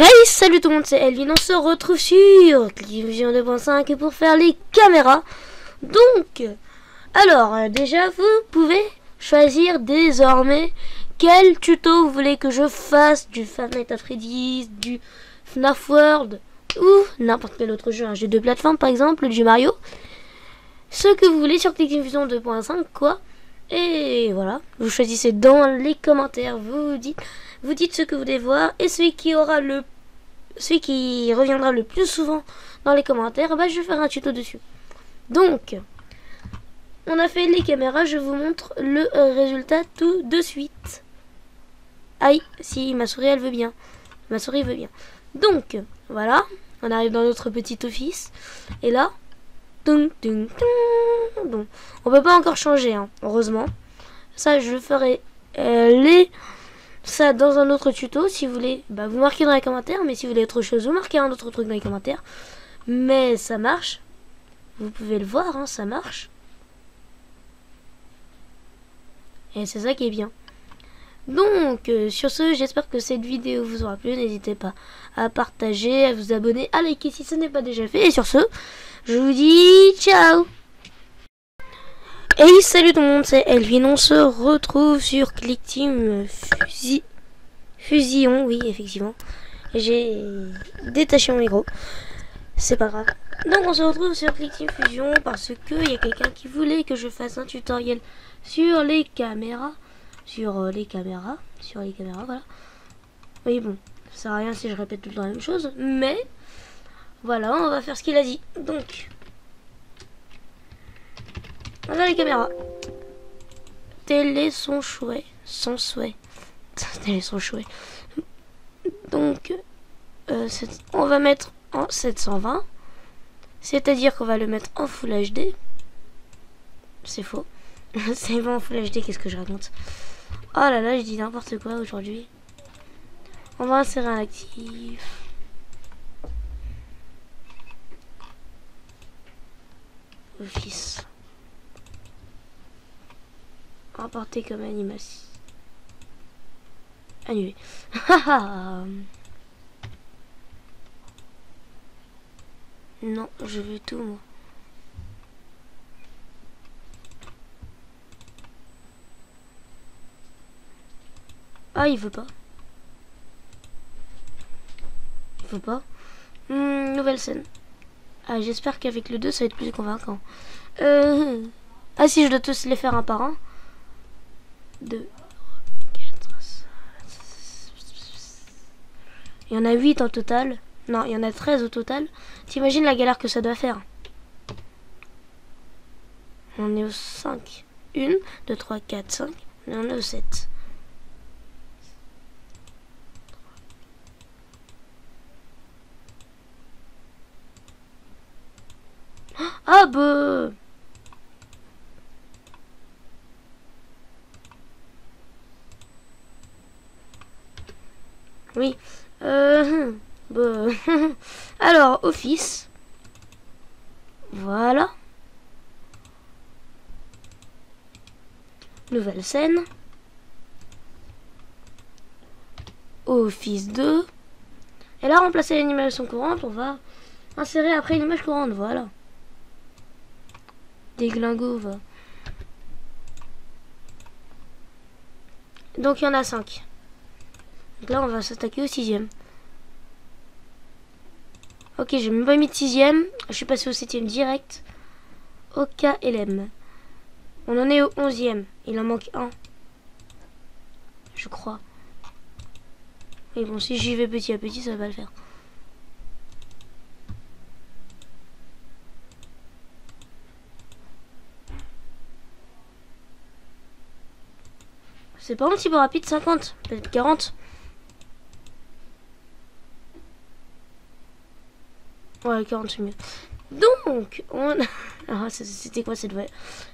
Hey, salut tout le monde, c'est Elvin, on se retrouve sur Clickteam 2.5 pour faire les caméras. Donc, alors, déjà, vous pouvez choisir désormais quel tuto vous voulez que je fasse, du Five Nights at Freddy's, du FNAF World, ou n'importe quel autre jeu, un jeu de plateforme par exemple, du Mario. Ce que vous voulez sur Clickteam 2.5, quoi. Et voilà, vous choisissez dans les commentaires, vous dites ce que vous voulez voir, et celui qui reviendra le plus souvent dans les commentaires, bah, je vais faire un tuto dessus. Donc, on a fait les caméras, je vous montre le résultat tout de suite. Aïe, si ma souris elle veut bien. Ma souris veut bien. Donc, voilà, on arrive dans notre petit office, et là, donc, on peut pas encore changer, hein, heureusement. Ça, je ferai ça dans un autre tuto. Si vous voulez, bah, vous marquez dans les commentaires. Mais si vous voulez autre chose, vous marquez un autre truc dans les commentaires. Mais ça marche. Vous pouvez le voir, hein, ça marche. Et c'est ça qui est bien. Donc, sur ce, j'espère que cette vidéo vous aura plu. N'hésitez pas à partager, à vous abonner, à liker si ce n'est pas déjà fait. Et sur ce, je vous dis ciao. Hey, salut tout le monde, c'est Elvin. On se retrouve sur Clickteam Fusion, oui, effectivement. J'ai détaché mon micro. C'est pas grave. Donc, on se retrouve sur Clickteam Fusion parce que il y a quelqu'un qui voulait que je fasse un tutoriel sur les caméras. Sur les caméras, voilà. Oui, bon, ça sert à rien si je répète tout le temps la même chose. Mais, voilà, on va faire ce qu'il a dit. Donc, voilà les caméras. Télé son souhait. Télé son souhait. Donc, on va mettre en 720. C'est-à-dire qu'on va le mettre en Full HD. C'est faux. C'est bon en Full HD, qu'est-ce que je raconte? Oh là là, je dis n'importe quoi aujourd'hui. On va insérer un actif. Office. Importer comme animation. Annuler. Non, je veux tout moi. Ah, il veut pas. Il veut pas. Nouvelle scène. Ah, j'espère qu'avec le 2, ça va être plus convaincant. Ah, si, je dois tous les faire un par un. 2, 4, 5. Il y en a 8 en total. Non, il y en a 13 au total. T'imagines la galère que ça doit faire? On est au 5. 1, 2, 3, 4, 5. Et on est au 7. Ah bah... Oui. Bah... Alors, office. Voilà. Nouvelle scène. Office 2. Et là, remplacer l'animation courante, on va insérer après l'image courante. Voilà. Déglingo, va. Donc, il y en a 5. Donc là, on va s'attaquer au 6e. Ok, j'ai même pas mis de 6e. Je suis passé au 7e direct. OKLM. On en est au 11e. Il en manque un. Je crois. Et bon, si j'y vais petit à petit, ça va le faire. C'est pas un petit peu rapide, 50. Peut-être 40. Ouais, 40 c'est mieux. Donc, on... Ah, c'était quoi cette voix?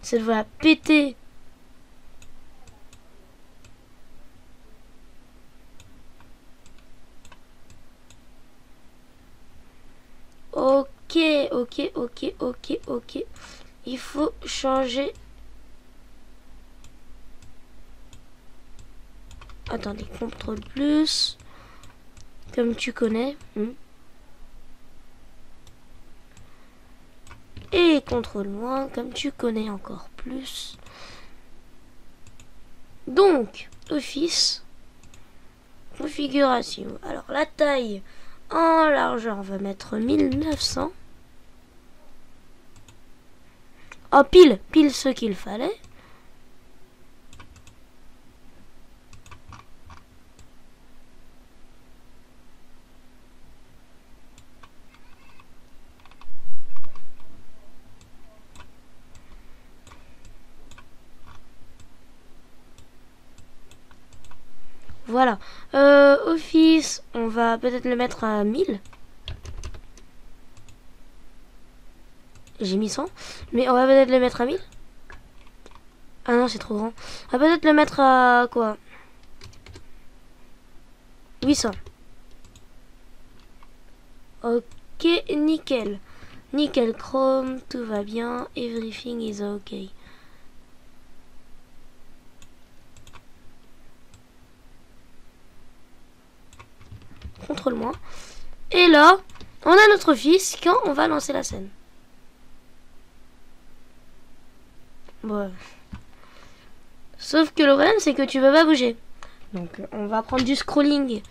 Cette voix a pété. Ok. Il faut changer. Attendez, contrôle plus. comme tu connais. Et contrôle moins, comme tu connais encore plus. Donc, Office, configuration. Alors, la taille en largeur, on va mettre 1900. Oh, pile ce qu'il fallait. Voilà. Office, on va peut-être le mettre à 1000. J'ai mis 100. Mais on va peut-être le mettre à 1000. Ah non, c'est trop grand. On va peut-être le mettre à quoi? 800. Ok, nickel. Nickel Chrome, tout va bien. Everything is okay. Contrôle-moi. Et là, on a notre fils quand on va lancer la scène. Bon. Sauf que le problème, c'est que tu veux pas bouger. Donc, on va prendre du scrolling.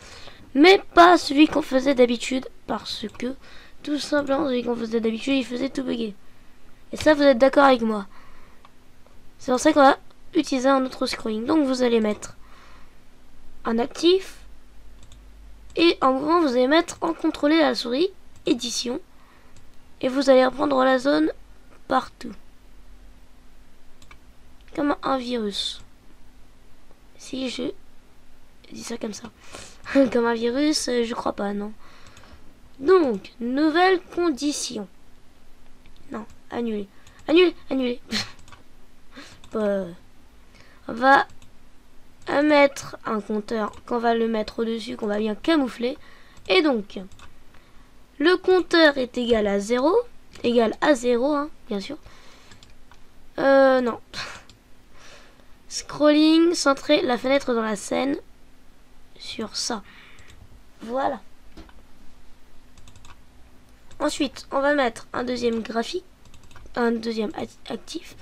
Mais pas celui qu'on faisait d'habitude. Parce que, tout simplement, celui qu'on faisait d'habitude, il faisait tout bugger. Et ça, vous êtes d'accord avec moi. C'est pour ça qu'on va utiliser un autre scrolling. Donc, vous allez mettre un actif. Et en mouvement, vous allez mettre en contrôler la souris, édition. Et vous allez reprendre la zone partout. Comme un virus. Si je dis ça comme ça. Comme un virus, je crois pas, non. Donc, nouvelle condition. Non, annuler. Annuler. On va mettre un compteur qu'on va le mettre au-dessus, qu'on va bien camoufler. Et donc, le compteur est égal à 0. Égal à 0, hein, bien sûr. Non. Scrolling, centrer la fenêtre dans la scène sur ça. Voilà. Ensuite, on va mettre un deuxième graphique, un deuxième actif.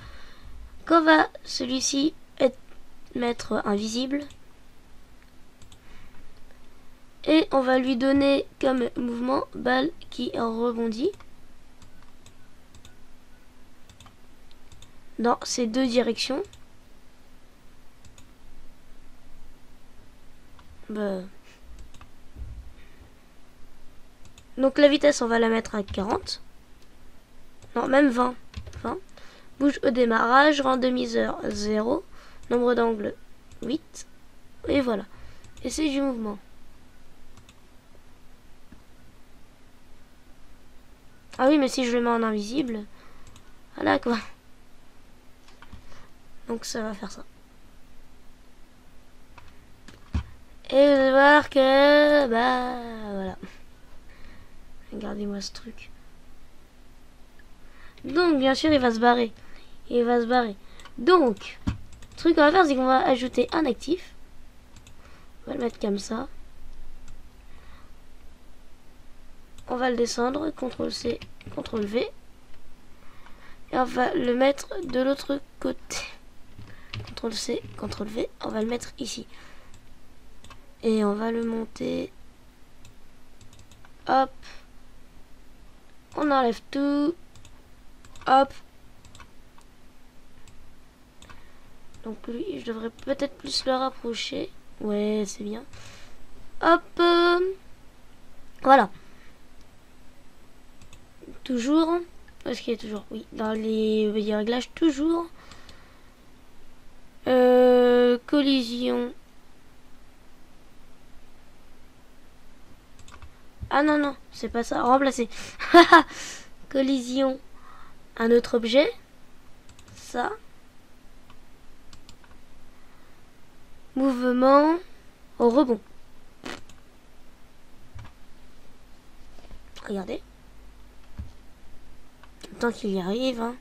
Qu'on va celui-ci mettre invisible. Et on va lui donner comme mouvement balle qui rebondit dans ces deux directions. Donc la vitesse, on va la mettre à 40. Non, même 20. Bouge au démarrage, randomiseur 0. Nombre d'angles 8. Et voilà. Et c'est du mouvement. Ah oui, mais si je le mets en invisible, voilà quoi. Donc ça va faire ça. Et vous allez voir que, voilà. Regardez-moi ce truc. Donc, bien sûr, il va se barrer. Donc, le truc qu'on va faire, c'est qu'on va ajouter un actif. On va le mettre comme ça. On va le descendre. CTRL-C, CTRL-V. Et on va le mettre de l'autre côté. CTRL-C, CTRL-V. On va le mettre ici. Et on va le monter. Hop. On enlève tout. Hop. Donc lui, je devrais peut-être plus le rapprocher. Ouais, c'est bien. Hop. Voilà. Toujours. Est-ce qu'il y a toujours? Oui, dans les réglages, toujours. Collision. Ah non, c'est pas ça. Remplacer. Collision. Un autre objet. Ça. Mouvement au rebond. Regardez. Tant qu'il y arrive. Hein.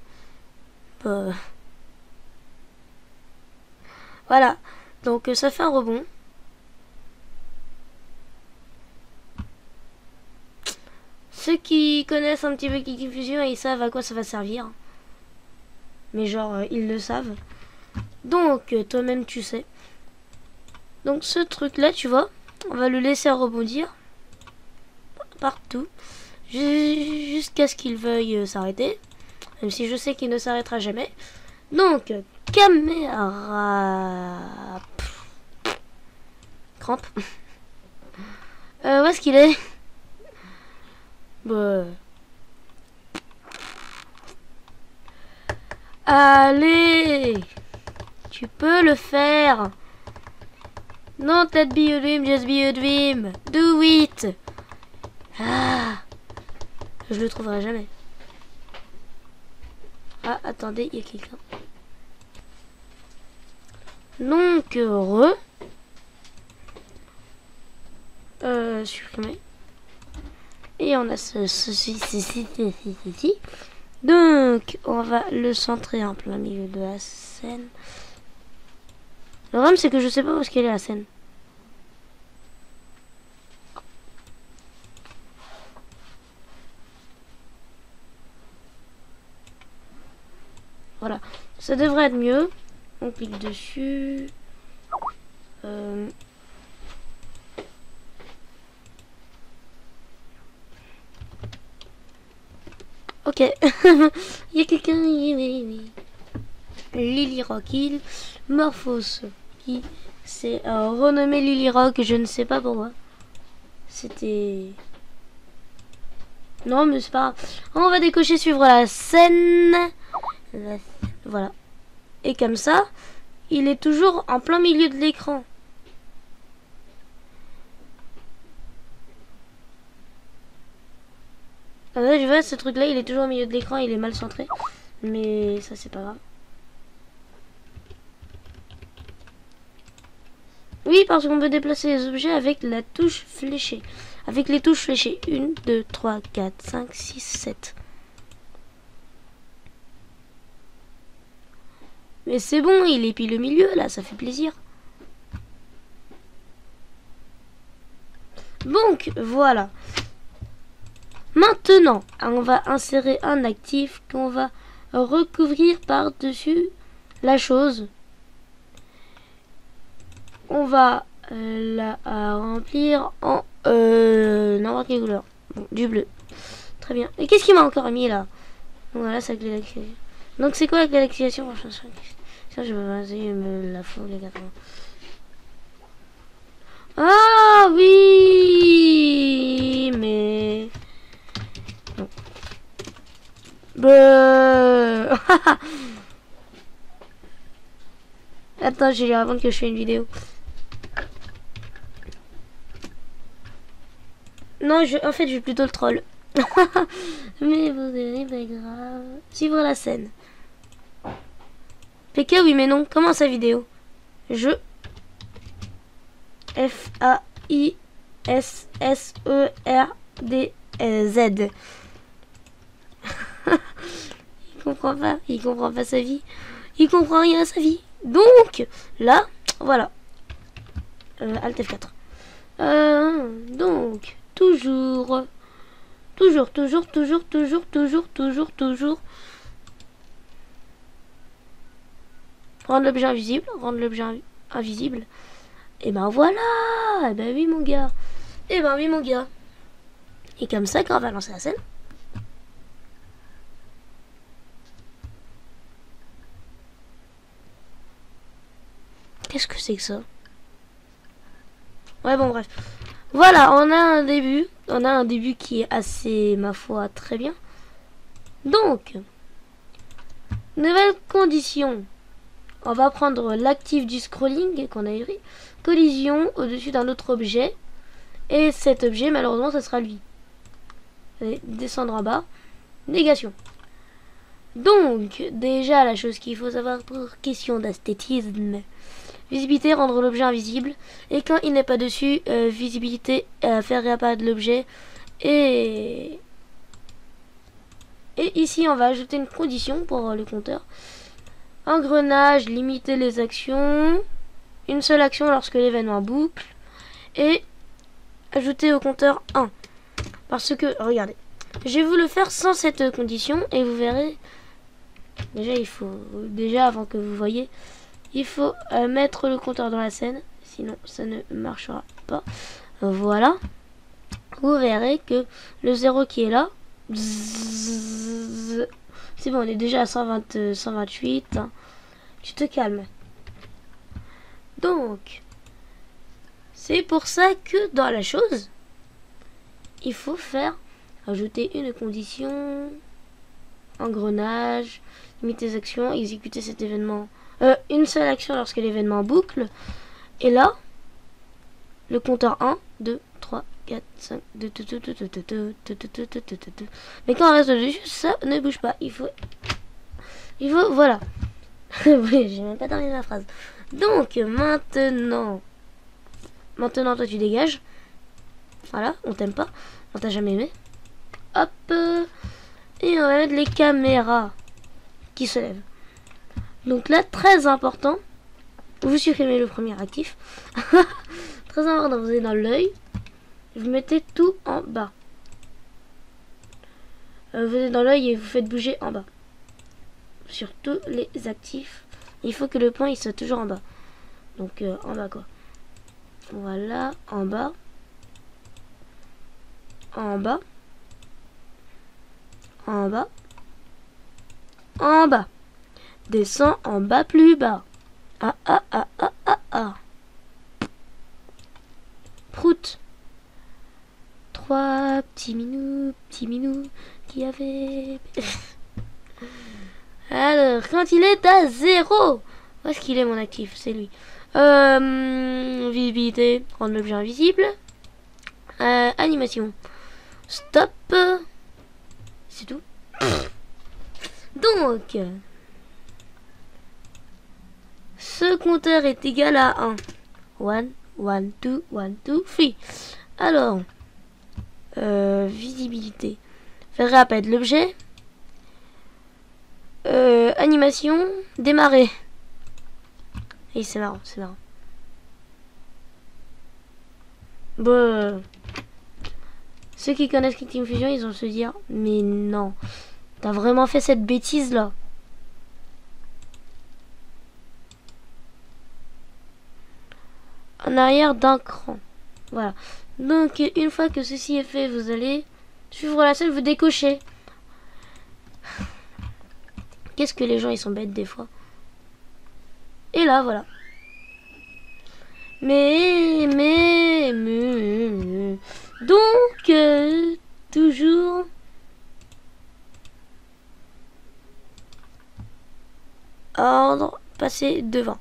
Voilà. Donc ça fait un rebond. Ceux qui connaissent un petit peu Geeky Fusion, ils savent à quoi ça va servir. Mais genre, ils le savent. Donc, toi-même, tu sais. Donc, ce truc-là, tu vois, on va le laisser rebondir partout. Jusqu'à ce qu'il veuille s'arrêter. Même si je sais qu'il ne s'arrêtera jamais. Donc, caméra... Crampe. Où est-ce qu'il est? Bah... Allez, tu peux le faire. Non, let be a dream, just be a dream. Do it. Ah, je le trouverai jamais. Ah, attendez, il y a quelqu'un. Donc, supprimer. Et on a ceci. Donc, on va le centrer en plein milieu de la scène. Le problème, c'est que je sais pas où est-ce qu'elle est la scène. Voilà. Ça devrait être mieux. On clique dessus. Ok. Il y a quelqu'un. Lily Rock, Morphos, qui s'est renommé Lily Rock, je ne sais pas pourquoi. C'était... Non, mais c'est pas grave. On va décocher suivre la scène. Voilà. Et comme ça, il est toujours en plein milieu de l'écran. Là, je vois, ce truc-là, il est toujours au milieu de l'écran, il est mal centré. Mais ça, c'est pas grave. Oui, parce qu'on peut déplacer les objets avec la touche fléchée. Avec les touches fléchées. 1, 2, 3, 4, 5, 6, 7. Mais c'est bon, il est pile au milieu, là, ça fait plaisir. Donc, voilà. Maintenant, on va insérer un actif qu'on va recouvrir par-dessus la chose. On va la remplir en n'importe quelle couleur. Bon, du bleu. Très bien. Et qu'est-ce qu'il m'a encore mis là? Voilà, ça clé d'activation. Donc c'est quoi la clé d'activation? Ça, je vais essayer de me la foutre les 80. Ah oui, mais... Non. Attends, je vais lui répondre que je fais une vidéo. Non, en fait, je vais plutôt le troll. Mais vous allez pas grave. Suivre la scène. PK, oui, mais non. Comment sa vidéo? Je... F-A-I-S-S-E-R-D-Z. Il comprend pas sa vie. Il comprend rien à sa vie. Donc, là, voilà. Alt F4. Donc, toujours. Rendre l'objet invisible. Rendre l'objet invisible. Et ben voilà. Et ben oui, mon gars. Et ben oui, mon gars. Et comme ça, quand on va lancer la scène. Qu'est-ce que c'est que ça? Ouais, bon, bref. Voilà, on a un début. On a un début qui est assez, ma foi, très bien. Donc, nouvelle condition. On va prendre l'actif du scrolling qu'on a écrit. Collision au-dessus d'un autre objet. Et cet objet, malheureusement, ça sera lui. Allez, descendre en bas. Négation. Donc, déjà, la chose qu'il faut savoir pour question d'esthétisme. Visibilité, rendre l'objet invisible. Et quand il n'est pas dessus, visibilité, faire réapparaître l'objet. Et ici, on va ajouter une condition pour le compteur. Engrenage, limiter les actions. Une seule action lorsque l'événement boucle. Et ajouter au compteur 1. Parce que, regardez, Je vais vous le faire sans cette condition et vous verrez. Déjà avant que vous voyez, il faut mettre le compteur dans la scène, sinon ça ne marchera pas. Voilà. Vous verrez que le 0 qui est là, c'est bon, on est déjà à 120, 128. Hein. Tu te calmes. Donc, c'est pour ça que dans la chose, il faut ajouter une condition, engrenage, limiter les actions, exécuter cet événement. Une seule action lorsque l'événement boucle. Et là, le compteur 1, 2, 3, 4, 5, 2, 2, 2, 2, 2, 2, 2, 2, 2, 2, 2, 2. Mais quand on reste dessus, ça ne bouge pas. Il faut, voilà. Oui, j'ai même pas terminé la phrase. Donc, maintenant, toi tu dégages. Voilà, on t'aime pas. On t'a jamais aimé. Hop. Et on va mettre les caméras qui se lèvent. Donc là, très important, vous supprimez le premier actif. Très important, vous allez dans l'œil. Vous mettez tout en bas. Vous êtes dans l'œil et vous faites bouger en bas. Sur tous les actifs. Il faut que le point il soit toujours en bas. Donc en bas quoi. Voilà, en bas. En bas. En bas. En bas. Descends en bas plus bas. Ah ah ah ah ah ah. Prout. 3 petits minous qui avaient... Alors, quand il est à 0, où est-ce qu'il est mon actif? C'est lui. Visibilité, rendre l'objet invisible. Animation. Stop. C'est tout. Donc, ce compteur est égal à 1. 1, 1, 2, 1, 2, 3. Alors, visibilité. Faire réapparaître l'objet. Animation. Démarrer. Et c'est marrant, c'est marrant. Bon, ceux qui connaissent Scripting Fusion, ils vont se dire, mais non, t'as vraiment fait cette bêtise là. En arrière d'un cran. Voilà. Donc une fois que ceci est fait, vous allez suivre la scène, vous décochez. Qu'est-ce que les gens ils sont bêtes des fois. Et là voilà. Mais donc toujours ordre passer devant.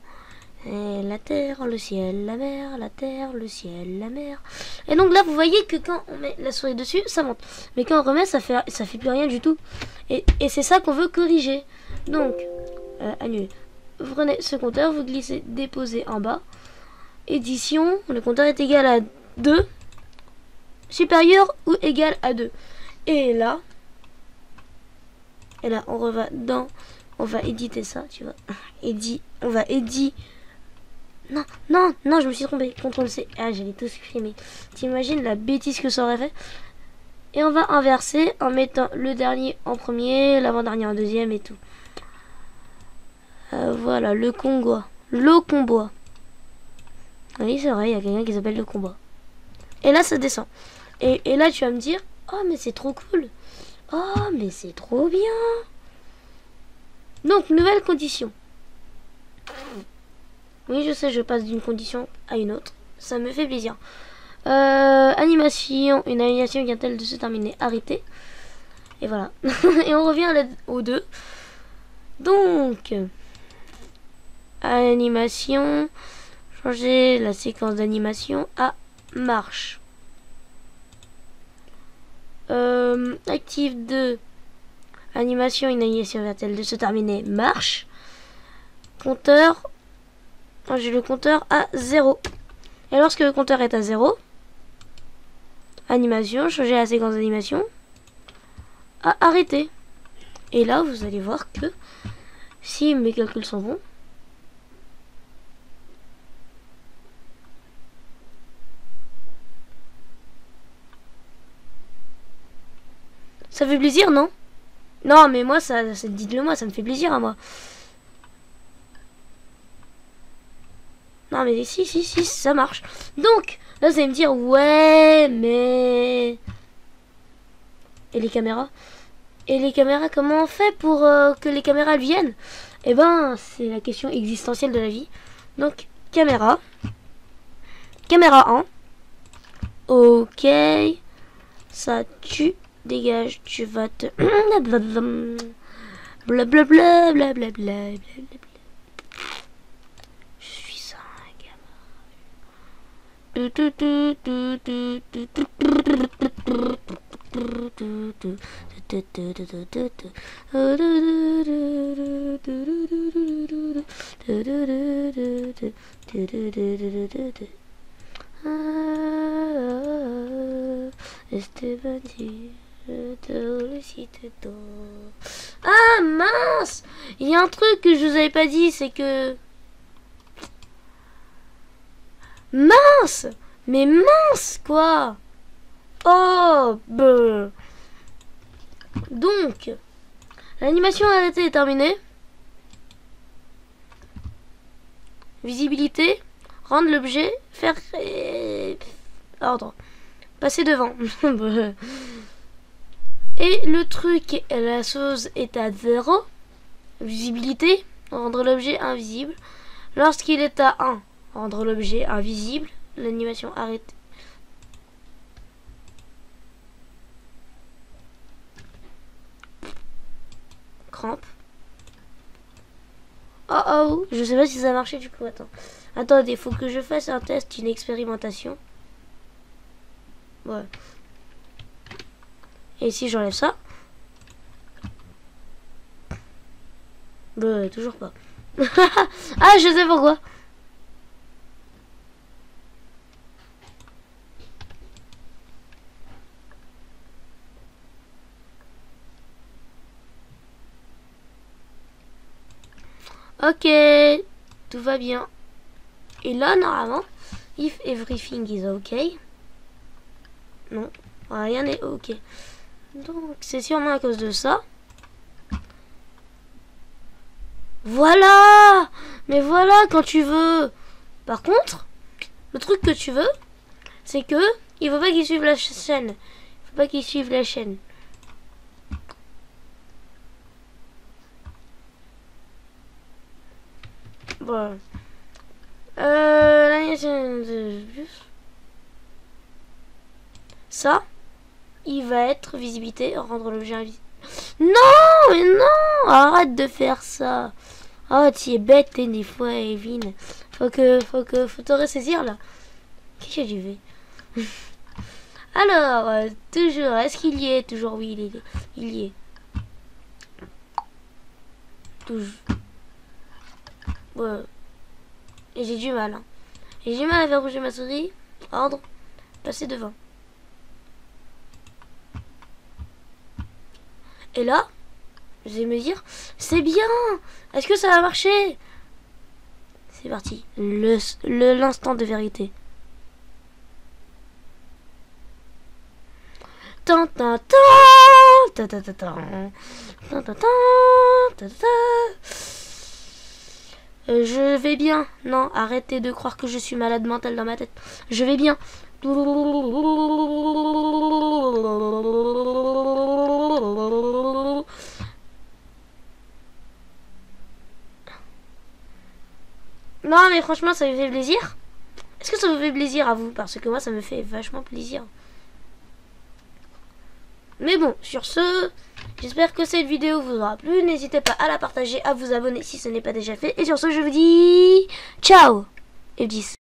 Et la terre, le ciel, la mer, la terre, le ciel, la mer. Et donc là, vous voyez que quand on met la souris dessus, ça monte. Mais quand on remet, ça fait plus rien du tout. Et c'est ça qu'on veut corriger. Donc, annuler. Vous prenez ce compteur, vous glissez, déposez en bas. Édition, le compteur est égal à 2. Supérieur ou égal à 2. Et là, on reva dans... On va éditer ça, tu vois. On va éditer... Non, je me suis trompé. CTRL-C. Ah, j'allais tout supprimer. T'imagines la bêtise que ça aurait fait? Et on va inverser en mettant le dernier en premier, l'avant-dernier en deuxième et tout. Voilà, le combois. Le combois. Oui, c'est vrai, il y a quelqu'un qui s'appelle le combois. Et là, ça descend. Et là, tu vas me dire, oh, mais c'est trop cool. Oh, mais c'est trop bien. Donc, nouvelle condition. Oui, je sais, je passe d'une condition à une autre. Ça me fait plaisir. Animation. Une animation vient-elle de se terminer? Arrêtez. Et voilà. Et on revient au 2. Donc, animation. Changer la séquence d'animation à marche. Active 2. Animation. Une animation vient-elle de se terminer? Marche. Compteur. J'ai le compteur à 0. Et lorsque le compteur est à 0, animation, changer la séquence d'animation à arrêter. Et là, vous allez voir que si mes calculs sont bons, Ça fait plaisir, non? Non, mais moi, dites-le moi, ça me fait plaisir à moi. Non, mais si, ça marche. Donc, là, vous allez me dire, ouais, mais... Et les caméras? Et les caméras, comment on fait pour que les caméras viennent? Eh ben, c'est la question existentielle de la vie. Donc, caméra. Caméra 1. Ok. Ça, tu dégages, tu vas te... Blablabla, blablabla. Je suis ça, un Ah mince! Il y a un truc que je vous avais pas dit, c'est que... Mince! Mais mince quoi! Oh! Bah. Donc, l'animation arrêtée est terminée. Visibilité, rendre l'objet, faire ordre, passer devant. Et le truc, la chose est à 0. Visibilité, rendre l'objet invisible. Lorsqu'il est à 1, rendre l'objet invisible. L'animation arrêtée. Crampe. Oh, je sais pas si ça a marché du coup. Attendez, faut que je fasse un test, une expérimentation. Ouais. Et si j'enlève ça? Bah, toujours pas. Ah, je sais pourquoi. Ok, tout va bien. Et là, normalement, if everything is okay. Non, rien n'est ok. Donc, c'est sûrement à cause de ça. Voilà! Mais voilà, quand tu veux. Par contre, le truc que tu veux, c'est que il faut pas qu'il suive la chaîne. Il faut pas qu'il suive la chaîne. Bon. Ça, il va être visibilité, rendre l'objet invisible. Non, mais non, arrête de faire ça. Oh, tu es bête, des fois, Evine. Faut te ressaisir là. Qu'est-ce que tu veux? Alors, toujours, est-ce qu'il y est? Toujours, oui, il y est. Toujours. Ouais. Et j'ai du mal. Hein. J'ai du mal à faire bouger ma souris. Ordre. Passer devant. Et là, je vais me dire, c'est bien. Est-ce que ça va marcher? C'est parti. L'instant de vérité. Je vais bien. Non, arrêtez de croire que je suis malade mentale dans ma tête. Je vais bien. Non, mais franchement, ça me fait plaisir. Est-ce que ça vous fait plaisir à vous? Parce que moi, ça me fait vachement plaisir. Mais bon, sur ce, j'espère que cette vidéo vous aura plu. N'hésitez pas à la partager, à vous abonner si ce n'est pas déjà fait. Et sur ce, je vous dis ciao et 10.